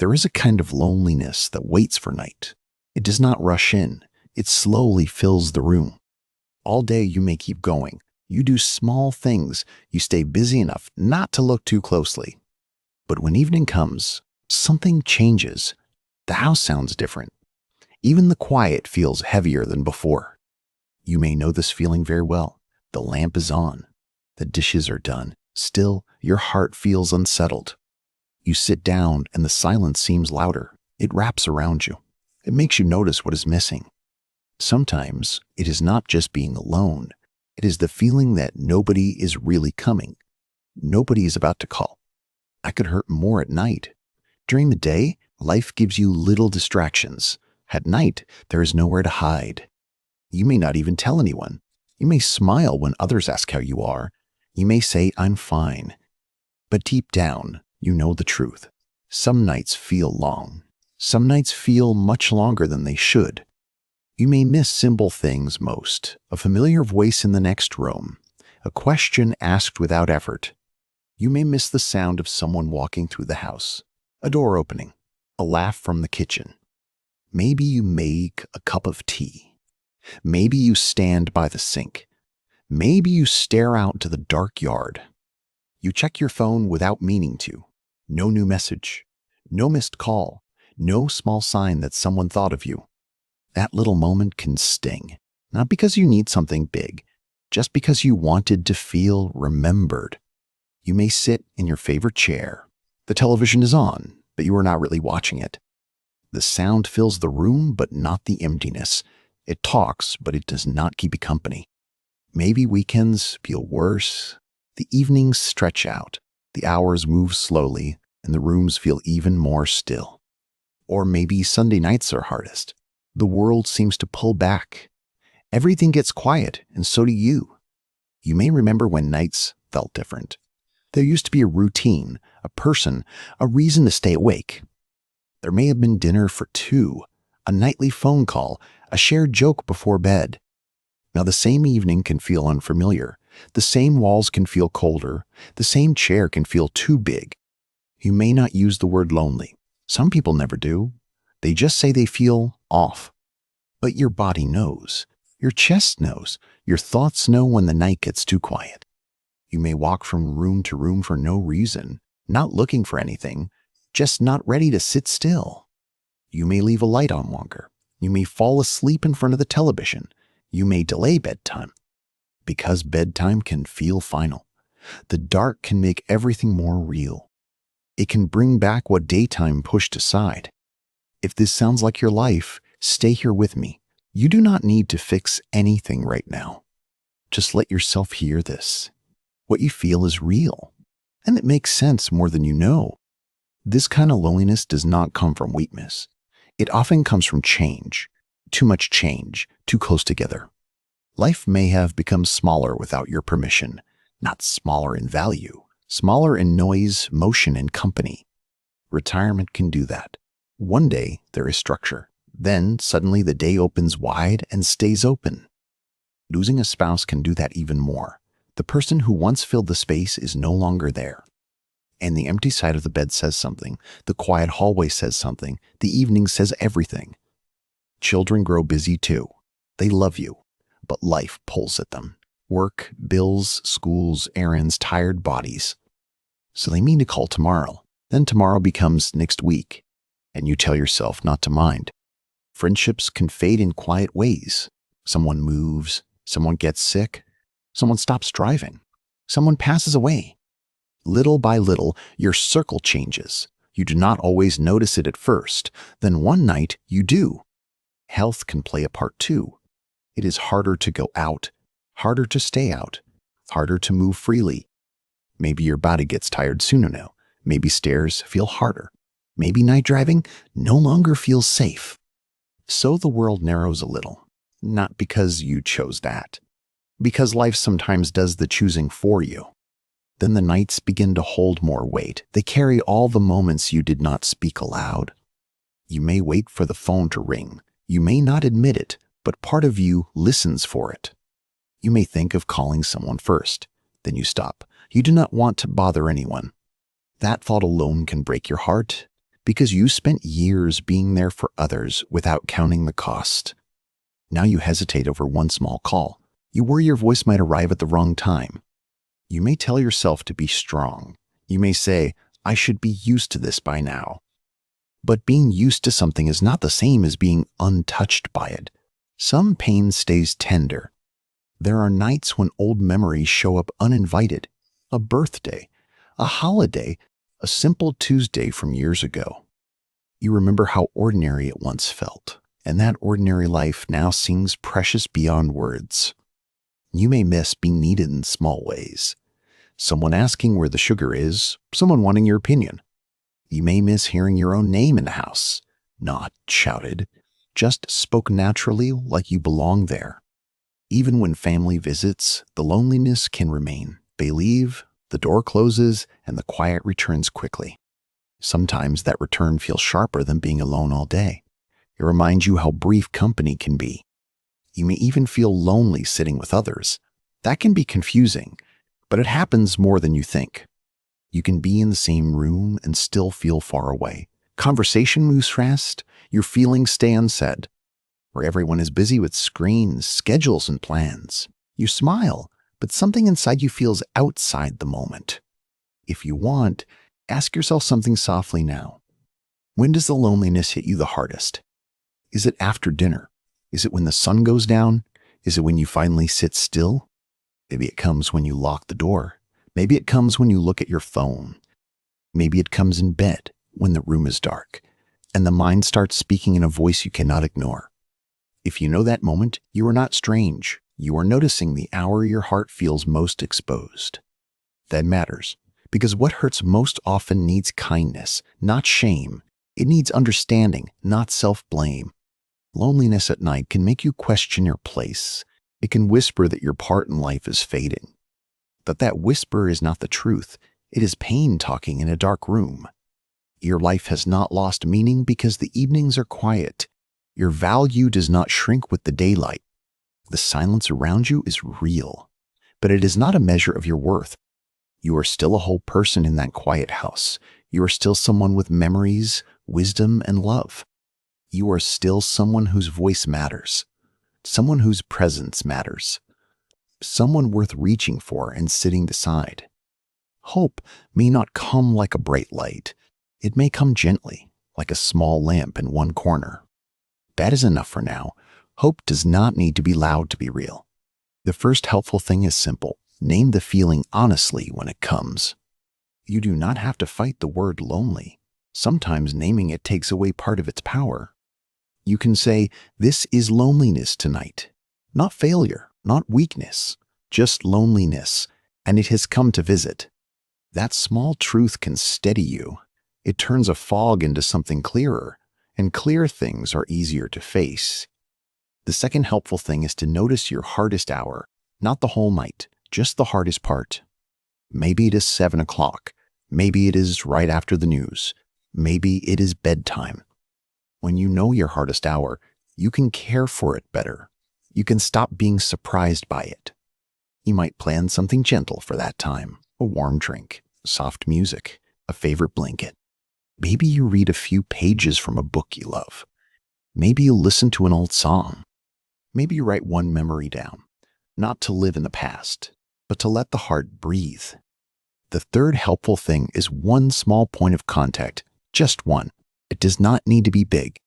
There is a kind of loneliness that waits for night. It does not rush in. It slowly fills the room. All day you may keep going. You do small things. You stay busy enough not to look too closely. But when evening comes, something changes. The house sounds different. Even the quiet feels heavier than before. You may know this feeling very well. The lamp is on. The dishes are done. Still, your heart feels unsettled. You sit down and the silence seems louder. It wraps around you. It makes you notice what is missing. Sometimes it is not just being alone. It is the feeling that nobody is really coming. Nobody is about to call. I could hurt more at night. During the day, life gives you little distractions. At night, there is nowhere to hide. You may not even tell anyone. You may smile when others ask how you are. You may say, "I'm fine." But deep down, you know the truth. Some nights feel long. Some nights feel much longer than they should. You may miss simple things most. A familiar voice in the next room. A question asked without effort. You may miss the sound of someone walking through the house. A door opening. A laugh from the kitchen. Maybe you make a cup of tea. Maybe you stand by the sink. Maybe you stare out to the dark yard. You check your phone without meaning to. No new message. No missed call. No small sign that someone thought of you. That little moment can sting. Not because you need something big. Just because you wanted to feel remembered. You may sit in your favorite chair. The television is on, but you are not really watching it. The sound fills the room, but not the emptiness. It talks, but it does not keep you company. Maybe weekends feel worse. The evenings stretch out. The hours move slowly, and the rooms feel even more still. Or maybe Sunday nights are hardest. The world seems to pull back. Everything gets quiet, and so do you. You may remember when nights felt different. There used to be a routine, a person, a reason to stay awake. There may have been dinner for two, a nightly phone call, a shared joke before bed. Now the same evening can feel unfamiliar. The same walls can feel colder. The same chair can feel too big. You may not use the word lonely. Some people never do. They just say they feel off. But your body knows. Your chest knows. Your thoughts know when the night gets too quiet. You may walk from room to room for no reason, not looking for anything, just not ready to sit still. You may leave a light on longer. You may fall asleep in front of the television. You may delay bedtime. Because bedtime can feel final. The dark can make everything more real. It can bring back what daytime pushed aside. If this sounds like your life, stay here with me. You do not need to fix anything right now. Just let yourself hear this. What you feel is real, and it makes sense more than you know. This kind of loneliness does not come from weakness. It often comes from change. Too much change, too close together. Life may have become smaller without your permission, not smaller in value, smaller in noise, motion, and company. Retirement can do that. One day there is structure. Then suddenly the day opens wide and stays open. Losing a spouse can do that even more. The person who once filled the space is no longer there. And the empty side of the bed says something. The quiet hallway says something. The evening says everything. Children grow busy too. They love you, but life pulls at them. Work, bills, schools, errands, tired bodies. So they mean to call tomorrow. Then tomorrow becomes next week. And you tell yourself not to mind. Friendships can fade in quiet ways. Someone moves. Someone gets sick. Someone stops driving. Someone passes away. Little by little, your circle changes. You do not always notice it at first. Then one night, you do. Health can play a part too. It is harder to go out, harder to stay out, harder to move freely. Maybe your body gets tired sooner now. Maybe stairs feel harder. Maybe night driving no longer feels safe. So the world narrows a little, not because you chose that, because life sometimes does the choosing for you. Then the nights begin to hold more weight. They carry all the moments you did not speak aloud. You may wait for the phone to ring. You may not admit it, but part of you listens for it. You may think of calling someone first. Then you stop. You do not want to bother anyone. That thought alone can break your heart, because you spent years being there for others without counting the cost. Now you hesitate over one small call. You worry your voice might arrive at the wrong time. You may tell yourself to be strong. You may say, I should be used to this by now. But being used to something is not the same as being untouched by it. Some pain stays tender. There are nights when old memories show up uninvited. A birthday, a holiday, a simple Tuesday from years ago. You remember how ordinary it once felt, and that ordinary life now seems precious beyond words. You may miss being needed in small ways. Someone asking where the sugar is, someone wanting your opinion. You may miss hearing your own name in the house, not shouted, just spoke naturally like you belong there. Even when family visits, the loneliness can remain. They leave, the door closes, and the quiet returns quickly. Sometimes that return feels sharper than being alone all day. It reminds you how brief company can be. You may even feel lonely sitting with others. That can be confusing, but it happens more than you think. You can be in the same room and still feel far away. Conversation moves fast, your feelings stay unsaid. Where everyone is busy with screens, schedules, and plans. You smile, but something inside you feels outside the moment. If you want, ask yourself something softly now. When does the loneliness hit you the hardest? Is it after dinner? Is it when the sun goes down? Is it when you finally sit still? Maybe it comes when you lock the door. Maybe it comes when you look at your phone. Maybe it comes in bed when the room is dark and the mind starts speaking in a voice you cannot ignore. If you know that moment, you are not strange. You are noticing the hour your heart feels most exposed. That matters, because what hurts most often needs kindness, not shame. It needs understanding, not self-blame. Loneliness at night can make you question your place. It can whisper that your part in life is fading. But that whisper is not the truth. It is pain talking in a dark room. Your life has not lost meaning because the evenings are quiet. Your value does not shrink with the daylight. The silence around you is real, but it is not a measure of your worth. You are still a whole person in that quiet house. You are still someone with memories, wisdom, and love. You are still someone whose voice matters, someone whose presence matters, someone worth reaching for and sitting beside. Hope may not come like a bright light. It may come gently, like a small lamp in one corner. That is enough for now. Hope does not need to be loud to be real. The first helpful thing is simple. Name the feeling honestly when it comes. You do not have to fight the word lonely. Sometimes naming it takes away part of its power. You can say, this is loneliness tonight. Not failure, not weakness, just loneliness, and it has come to visit. That small truth can steady you. It turns a fog into something clearer, and clear things are easier to face. The second helpful thing is to notice your hardest hour, not the whole night, just the hardest part. Maybe it is 7 o'clock. Maybe it is right after the news. Maybe it is bedtime. When you know your hardest hour, you can care for it better. You can stop being surprised by it. You might plan something gentle for that time, a warm drink, soft music, a favorite blanket. Maybe you read a few pages from a book you love. Maybe you listen to an old song. Maybe you write one memory down, not to live in the past, but to let the heart breathe. The third helpful thing is one small point of contact, just one. It does not need to be big.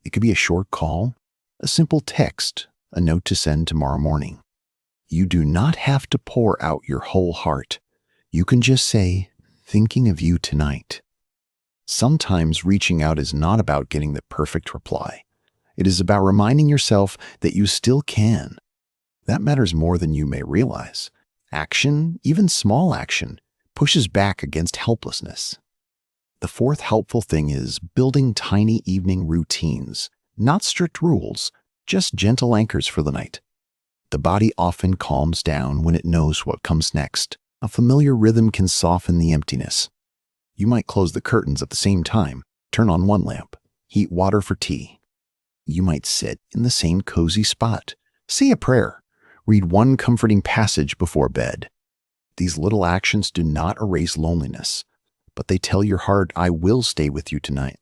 It could be a short call, a simple text, a note to send tomorrow morning. You do not have to pour out your whole heart. You can just say, thinking of you tonight. Sometimes reaching out is not about getting the perfect reply. It is about reminding yourself that you still can. That matters more than you may realize. Action, even small action, pushes back against helplessness. The fourth helpful thing is building tiny evening routines, not strict rules, just gentle anchors for the night. The body often calms down when it knows what comes next. A familiar rhythm can soften the emptiness. You might close the curtains at the same time, turn on one lamp, heat water for tea. You might sit in the same cozy spot, say a prayer, read one comforting passage before bed. These little actions do not erase loneliness, but they tell your heart, I will stay with you tonight.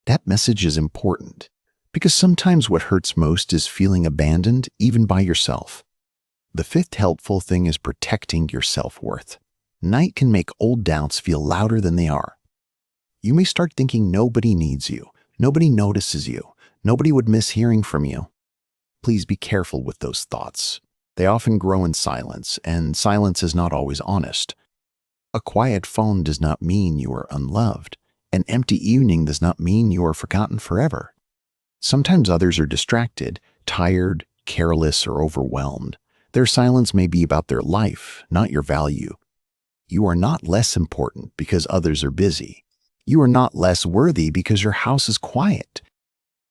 That message is important because sometimes what hurts most is feeling abandoned even by yourself. The fifth helpful thing is protecting your self-worth. Night can make old doubts feel louder than they are. You may start thinking nobody needs you, nobody notices you, nobody would miss hearing from you. Please be careful with those thoughts. They often grow in silence, and silence is not always honest. A quiet phone does not mean you are unloved. An empty evening does not mean you are forgotten forever. Sometimes others are distracted, tired, careless, or overwhelmed. Their silence may be about their life, not your value. You are not less important because others are busy. You are not less worthy because your house is quiet.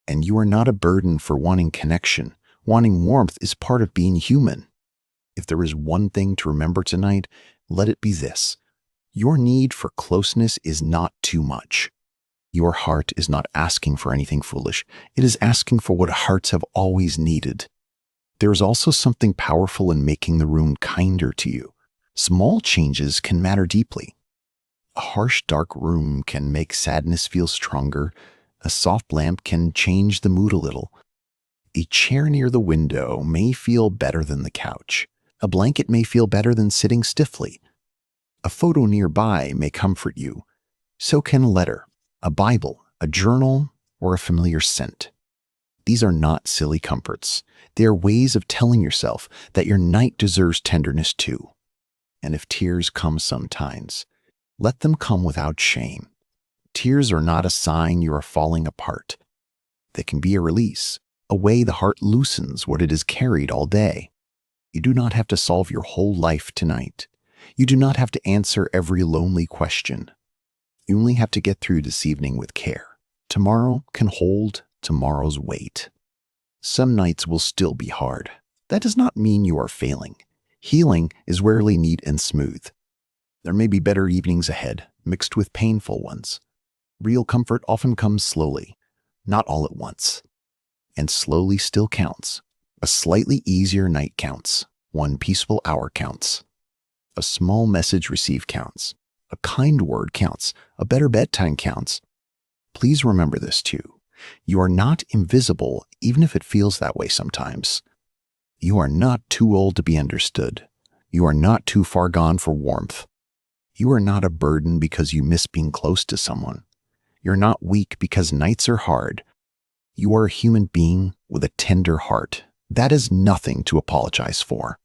And you are not a burden for wanting connection. Wanting warmth is part of being human. If there is one thing to remember tonight, let it be this. Your need for closeness is not too much. Your heart is not asking for anything foolish. It is asking for what hearts have always needed. There is also something powerful in making the room kinder to you. Small changes can matter deeply. A harsh, dark room can make sadness feel stronger. A soft lamp can change the mood a little. A chair near the window may feel better than the couch. A blanket may feel better than sitting stiffly. A photo nearby may comfort you. So can a letter, a Bible, a journal, or a familiar scent. These are not silly comforts. They are ways of telling yourself that your night deserves tenderness too. And if tears come sometimes, let them come without shame. Tears are not a sign you are falling apart. They can be a release, a way the heart loosens what it has carried all day. You do not have to solve your whole life tonight. You do not have to answer every lonely question. You only have to get through this evening with care. Tomorrow can hold tomorrow's weight. Some nights will still be hard. That does not mean you are failing. Healing is rarely neat and smooth. There may be better evenings ahead, mixed with painful ones. Real comfort often comes slowly, not all at once. And slowly still counts. A slightly easier night counts. One peaceful hour counts. A small message received counts. A kind word counts. A better bedtime counts. Please remember this too. You are not invisible, even if it feels that way sometimes. You are not too old to be understood. You are not too far gone for warmth. You are not a burden because you miss being close to someone. You're not weak because nights are hard. You are a human being with a tender heart. That is nothing to apologize for.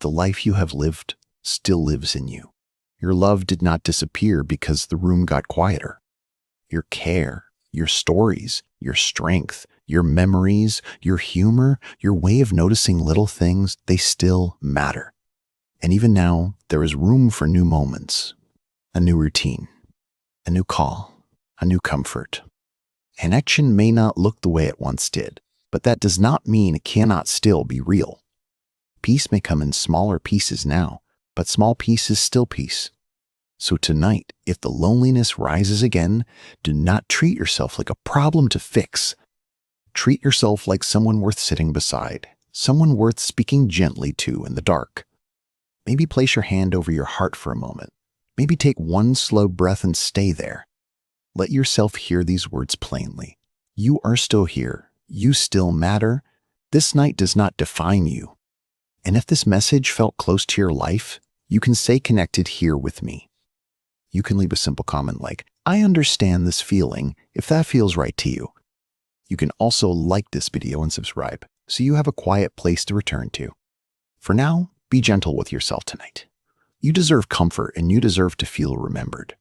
The life you have lived still lives in you. Your love did not disappear because the room got quieter. Your care, your stories, your strength, your memories, your humor, your way of noticing little things, they still matter. And even now, there is room for new moments, a new routine, a new call, a new comfort. Connection may not look the way it once did, but that does not mean it cannot still be real. Peace may come in smaller pieces now, but small peace is still peace. So tonight, if the loneliness rises again, do not treat yourself like a problem to fix. Treat yourself like someone worth sitting beside, someone worth speaking gently to in the dark. Maybe place your hand over your heart for a moment. Maybe take one slow breath and stay there. Let yourself hear these words plainly. You are still here. You still matter. This night does not define you. And if this message felt close to your life, you can stay connected here with me. You can leave a simple comment like, I understand this feeling, if that feels right to you. You can also like this video and subscribe, so you have a quiet place to return to. For now, be gentle with yourself tonight. You deserve comfort and you deserve to feel remembered.